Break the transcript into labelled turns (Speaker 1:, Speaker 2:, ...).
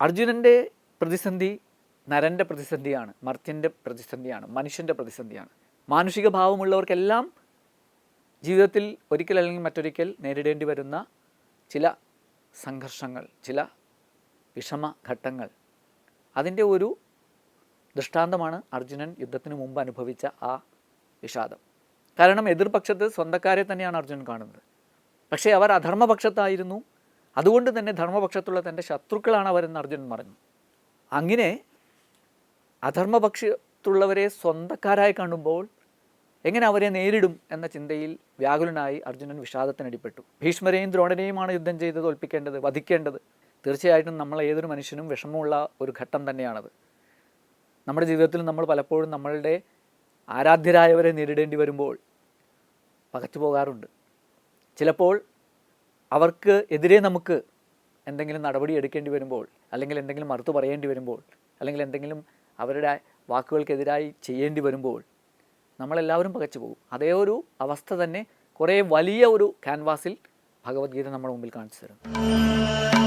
Speaker 1: അർജുനൻ്റെ പ്രതിസന്ധി നരൻ്റെ പ്രതിസന്ധിയാണ്, മർത്യൻ്റെ പ്രതിസന്ധിയാണ്, മനുഷ്യൻ്റെ പ്രതിസന്ധിയാണ്. മാനുഷിക ഭാവമുള്ളവർക്കെല്ലാം ജീവിതത്തിൽ ഒരിക്കൽ അല്ലെങ്കിൽ മറ്റൊരിക്കൽ നേരിടേണ്ടി വരുന്ന ചില സംഘർഷങ്ങൾ, ചില വിഷമഘട്ടങ്ങൾ, അതിൻ്റെ ഒരു ദൃഷ്ടാന്തമാണ് അർജുനൻ യുദ്ധത്തിന് മുമ്പ് അനുഭവിച്ച ആ വിഷാദം. കാരണം എതിർപക്ഷത്ത് സ്വന്തക്കാരെ തന്നെയാണ് അർജുനൻ കാണുന്നത്. പക്ഷേ അവർ അധർമ്മപക്ഷത്തായിരുന്നു. അതുകൊണ്ട് തന്നെ ധർമ്മപക്ഷത്തുള്ള തൻ്റെ ശത്രുക്കളാണ് അവരെന്ന് അർജുനൻ പറഞ്ഞു. അങ്ങനെ അധർമ്മപക്ഷത്തുള്ളവരെ സ്വന്തക്കാരായി കാണുമ്പോൾ എങ്ങനെ അവരെ നേരിടും എന്ന ചിന്തയിൽ വ്യാകുലനായി അർജുനൻ വിഷാദത്തിനടിപ്പെട്ടു. ഭീഷ്മരെയും ദ്രോണരെയുമാണ് യുദ്ധം ചെയ്ത് തോൽപ്പിക്കേണ്ടത്, വധിക്കേണ്ടത്. തീർച്ചയായിട്ടും നമ്മൾ ഏതൊരു മനുഷ്യനും വിഷമമുള്ള ഒരു ഘട്ടം തന്നെയാണത്. നമ്മുടെ ജീവിതത്തിൽ നമ്മൾ പലപ്പോഴും നമ്മളുടെ ആരാധ്യരായവരെ നേരിടേണ്ടി വരുമ്പോൾ പകച്ചു പോകാറുണ്ട്. ചിലപ്പോൾ അവർക്ക് എതിരെ നമുക്ക് എന്തെങ്കിലും നടപടി എടുക്കേണ്ടി വരുമ്പോൾ, അല്ലെങ്കിൽ എന്തെങ്കിലും മറുത്തു പറയേണ്ടി വരുമ്പോൾ, അല്ലെങ്കിൽ എന്തെങ്കിലും അവരുടെ വാക്കുകൾക്കെതിരായി ചെയ്യേണ്ടി വരുമ്പോൾ നമ്മളെല്ലാവരും പകച്ചു പോകും. അതേ ഒരു അവസ്ഥ തന്നെ കുറേ വലിയ ഒരു ക്യാൻവാസിൽ ഭഗവത്ഗീത നമ്മുടെ മുമ്പിൽ കാണിച്ചു തരും.